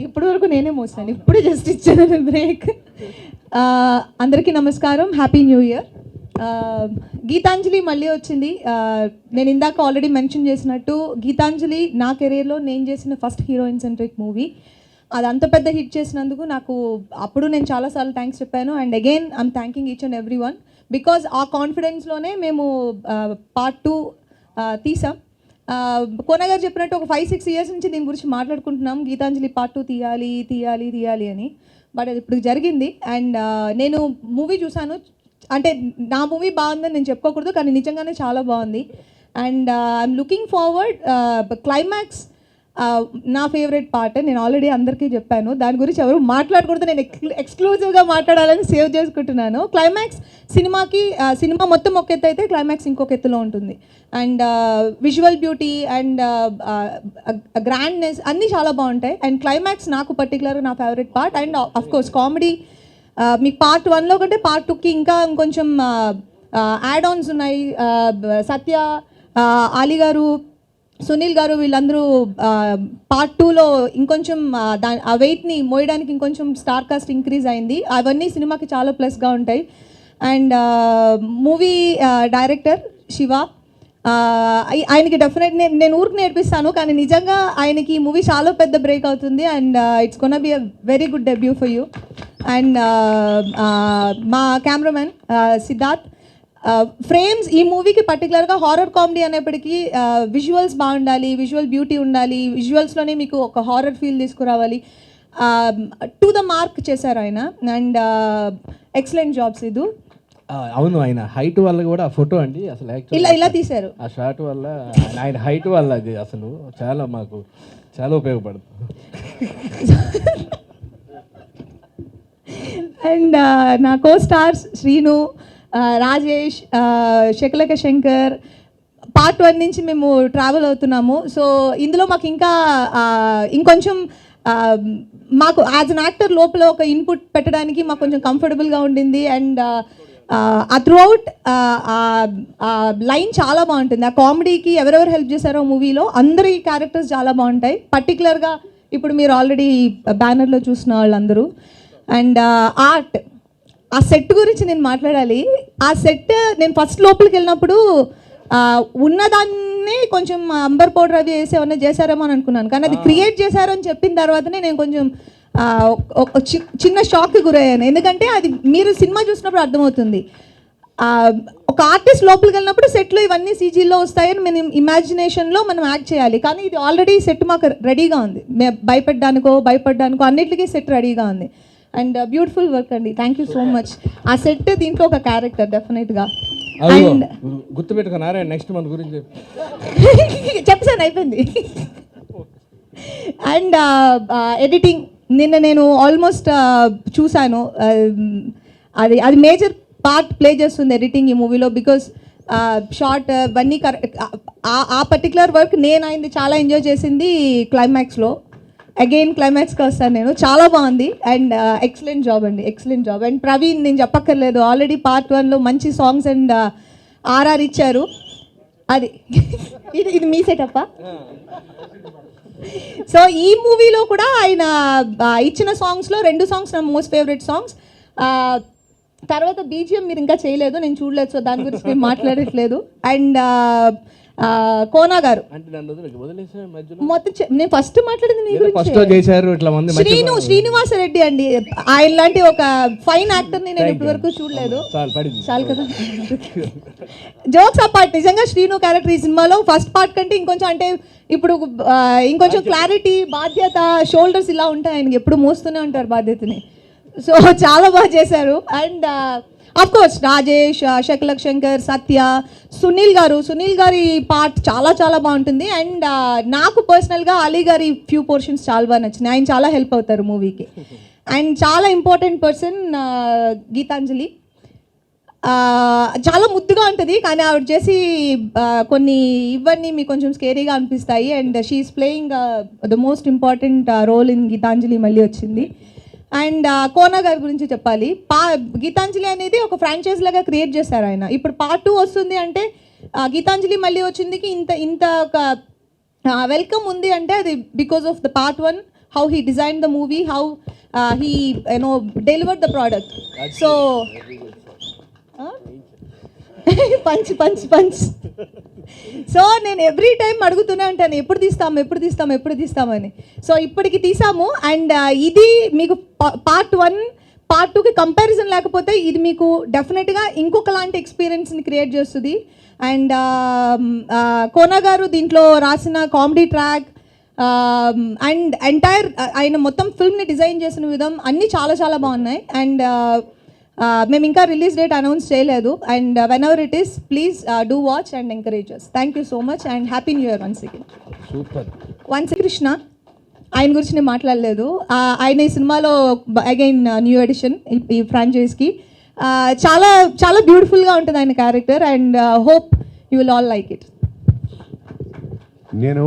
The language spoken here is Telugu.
ఇప్పటి వరకు నేనే మోసాను, ఇప్పుడే జస్ట్ ఇచ్చాను బ్రేక్. అందరికీ నమస్కారం, హ్యాపీ న్యూ ఇయర్. గీతాంజలి మళ్ళీ వచ్చింది. నేను ఇందాక ఆల్రెడీ మెన్షన్ చేసినట్టు గీతాంజలి నా కెరీర్లో నేను చేసిన ఫస్ట్ హీరోయిన్ సెంట్రిక్ మూవీ. అది అంత పెద్ద హిట్ చేసినందుకు నాకు అప్పుడు నేను చాలాసార్లు థ్యాంక్స్ చెప్పాను. And again I'm thanking each and every one, because ఆ కాన్ఫిడెన్స్లోనే మేము పార్ట్ 2 తీసాం. కోన గారు చెప్పినట్టు ఒక 5-6 ఇయర్స్ నుంచి దీని గురించి మాట్లాడుకుంటున్నాం, గీతాంజలి పార్ట్ 2 తీయాలి తీయాలి తీయాలి అని. బట్ అది ఇప్పుడు జరిగింది. అండ్ నేను మూవీ చూశాను, అంటే నా మూవీ బాగుందని నేను చెప్పుకోకూడదు, కానీ నిజంగానే చాలా బాగుంది. And I'm looking forward. Climax నా ఫేవరెట్ పార్ట్, నేను ఆల్రెడీ అందరికీ చెప్పాను, దాని గురించి ఎవరు మాట్లాడకూడదు, నేను ఎక్స్క్లూజివ్గా మాట్లాడాలని సేవ్ చేసుకుంటున్నాను. క్లైమాక్స్ సినిమా మొత్తం ఒక ఎత్తు అయితే క్లైమాక్స్ ఇంకొక ఎత్తులో ఉంటుంది. And visual beauty and grandness అన్నీ చాలా బాగుంటాయి. అండ్ క్లైమాక్స్ నాకు పర్టికులర్గా నా favourite part. And of course comedy మీకు పార్ట్ 1లో కంటే పార్ట్ 2కి ఇంకా ఇంకొంచెం యాడ్ ఆన్స్ ఉన్నాయి. సత్య, ఆలీ గారు, సునీల్ గారు వీళ్ళందరూ పార్ట్ 2లో ఇంకొంచెం ఆ వెయిట్ని మోయడానికి ఇంకొంచెం స్టార్ కాస్ట్ ఇంక్రీజ్ అయింది. అవన్నీ సినిమాకి చాలా ప్లస్గా ఉంటాయి. అండ్ మూవీ డైరెక్టర్ శివ, ఆయనకి డెఫినెట్ నేను ఊరికి నేర్పిస్తాను, కానీ నిజంగా ఆయనకి ఈ మూవీ చాలా పెద్ద బ్రేక్ అవుతుంది. And it's gonna be a very good debut for you. And మా కెమెరామెన్ సిద్ధార్థ్. ఫ్రేమ్స్ ఈ మూవీకి పర్టికులర్గా హారర్ కామెడీ అనేప్పటికీ విజువల్స్ బాగుండాలి, విజువల్ బ్యూటీ ఉండాలి, విజువల్స్లోనే మీకు ఒక హారర్ ఫీల్ తీసుకురావాలి. టు ద మార్క్ చేశారు ఆయన. అండ్ ఎక్సలెంట్ జాబ్స్ ఇది. అవును, ఆయన హైట్ వల్ల కూడా ఆ ఫోటో అండి అసలు ఇలా తీశారు. ఆ షాట్ వల్ల ఆయన హైట్ వల్ల అది అసలు చాలా మాకు చాలా ఉపయోగపడుతుంది. అండ్ నా కో స్టార్స్ శ్రీను, రాజేష్, శకలక శంకర్. పార్ట్ 1 నుంచి మేము ట్రావెల్ అవుతున్నాము. సో ఇందులో మాకు ఇంకా ఇంకొంచెం మాకు యాజ్ అన్ యాక్టర్ లోపల ఒక ఇన్పుట్ పెట్టడానికి మాకు కొంచెం కంఫర్టబుల్గా ఉండింది. అండ్ ఆ త్రూఅవుట్ లైన్ చాలా బాగుంటుంది. ఆ కామెడీకి ఎవరెవరు హెల్ప్ చేశారో మూవీలో అందరి క్యారెక్టర్స్ చాలా బాగుంటాయి. పర్టికులర్గా ఇప్పుడు మీరు ఆల్రెడీ బ్యానర్లో చూసిన వాళ్ళందరూ. అండ్ ఆర్ట్, ఆ సెట్ గురించి నేను మాట్లాడాలి. ఆ సెట్ నేను ఫస్ట్ లోపలికి వెళ్ళినప్పుడు ఉన్నదాన్ని కొంచెం అంబర్ పౌడర్ అవి వేసి ఏమన్నా చేశారేమో అని అనుకున్నాను, కానీ అది క్రియేట్ చేశారు అని చెప్పిన తర్వాతనే నేను కొంచెం చిన్న షాక్కి గురయ్యాను. ఎందుకంటే అది మీరు సినిమా చూసినప్పుడు అర్థమవుతుంది. ఒక ఆర్టిస్ట్ లోపలికి వెళ్ళినప్పుడు సెట్లో ఇవన్నీ సీజీలో వస్తాయని మనం ఇమాజినేషన్లో మనం యాక్ట్ చేయాలి, కానీ ఇది ఆల్రెడీ సెట్ మాకు రెడీగా ఉంది. భయపడ్డానికో అన్నిటికీ సెట్ రెడీగా ఉంది. అండ్ బ్యూటిఫుల్ వర్క్ అండి, థ్యాంక్ యూ సో మచ్. ఆ సెట్ దీంట్లో ఒక క్యారెక్టర్ డెఫినెట్గా. అండ్ గుర్తుపెట్టుకున్నారా నెక్స్ట్ మంత్ గురించి చెప్పాను, అయిపోయింది. అండ్ ఎడిటింగ్ నిన్న నేను ఆల్మోస్ట్ చూశాను. అది మేజర్ పార్ట్ ప్లే చేస్తుంది ఎడిటింగ్ ఈ మూవీలో, బికాస్ షార్ట్ అవన్నీ ఆ పర్టికులర్ వర్క్ నేను అయింది చాలా ఎంజాయ్ చేసింది క్లైమాక్స్లో. అగైన్ క్లైమాక్స్కి వస్తాను నేను, చాలా బాగుంది. అండ్ ఎక్సలెంట్ జాబ్ అండి, ఎక్సలెంట్ జాబ్. అండ్ ప్రవీణ్ నేను చెప్పక్కర్లేదు, ఆల్రెడీ పార్ట్ 1లో మంచి సాంగ్స్ అండ్ ఆర్ఆర్ ఇచ్చారు. అది ఇది మీ సెటప్పా? సో ఈ మూవీలో కూడా ఆయన ఇచ్చిన సాంగ్స్లో 2 సాంగ్స్ నా మోస్ట్ ఫేవరెట్ సాంగ్స్. తర్వాత బీజిఎం మీరు ఇంకా చేయలేదు, నేను చూడలేదు, సో దాని గురించి నేను మాట్లాడట్లేదు. అండ్ కోనా గారు మొత్తం నేను ఫస్ట్ మాట్లాడింది మీ గురించి. శ్రీనివాస రెడ్డి అండి, ఆయన లాంటి ఒక ఫైన్ యాక్టర్ని నేను ఇప్పటి వరకు చూడలేదు. చాలు కదా, జోక్స్ అపార్ట్. నిజంగా శ్రీను క్యారెక్టర్ ఈ సినిమాలో ఫస్ట్ పార్ట్ కంటే ఇంకొంచెం, అంటే ఇప్పుడు ఇంకొంచెం క్లారిటీ, బాధ్యత, షోల్డర్స్ ఇలా ఉంటాయి ఆయనకి, ఎప్పుడు మోస్తూనే ఉంటారు బాధ్యతని. సో చాలా బాగా చేశారు. And of course Rajesh, Shakalaka Shankar, Satya, Sunil గారి పార్ట్ చాలా చాలా బాగుంటుంది. అండ్ నాకు పర్సనల్గా అలీ గారి ఫ్యూ పోర్షన్స్ చాలా బాగా నచ్చినాయి, ఆయన చాలా హెల్ప్ అవుతారు మూవీకి. అండ్ చాలా ఇంపార్టెంట్ పర్సన్ గీతాంజలి, చాలా ముద్దుగా ఉంటుంది, కానీ ఆవిడ చేసి కొన్ని ఇవన్నీ మీకు కొంచెం స్కేరీగా అనిపిస్తాయి. And she is playing the most important role in Gitanjali మళ్ళీ వచ్చింది. అండ్ కోనా గారి గురించి చెప్పాలి. గీతాంజలి అనేది ఒక ఫ్రాంచైజ్ లాగా క్రియేట్ చేశారు ఆయన. ఇప్పుడు పార్ట్ 2 వస్తుంది అంటే గీతాంజలి మళ్ళీ వచ్చిందికి ఇంత ఒక వెల్కమ్ ఉంది అంటే అది because of the part 1 how he designed the movie, how he delivered the product. So punch so నేను ఎవ్రీ టైం అడుగుతూనే ఉంటాను ఎప్పుడు తీస్తామని. సో ఇప్పటికి తీసాము. అండ్ ఇది మీకు పార్ట్ 1 పార్ట్ 2కి కంపారిజన్ లేకపోతే ఇది మీకు డెఫినెట్గా ఇంకొక లాంటి ఎక్స్పీరియన్స్ని క్రియేట్ చేస్తుంది. అండ్ కోనా గారు దీంట్లో రాసిన కామెడీ ట్రాక్ అండ్ ఎంటైర్ ఆయన మొత్తం ఫిల్మ్ని డిజైన్ చేసిన విధం అన్నీ చాలా చాలా బాగున్నాయి. అండ్ మేము ఇంకా రిలీజ్ డేట్ అనౌన్స్ చేయలేదు. And when ever it is please do watch and encourage us. Thank you so much and happy new year once again. Super. Krishna ఆయన గురించి నేను మాట్లాడలేదు. ఆయన ఈ సినిమాలో అగైన్ న్యూ ఎడిషన్ ఈ ఫ్రాంచైజ్కి. చాలా చాలా బ్యూటిఫుల్గా ఉంటుంది ఆయన character. And hope you will all like it. నేను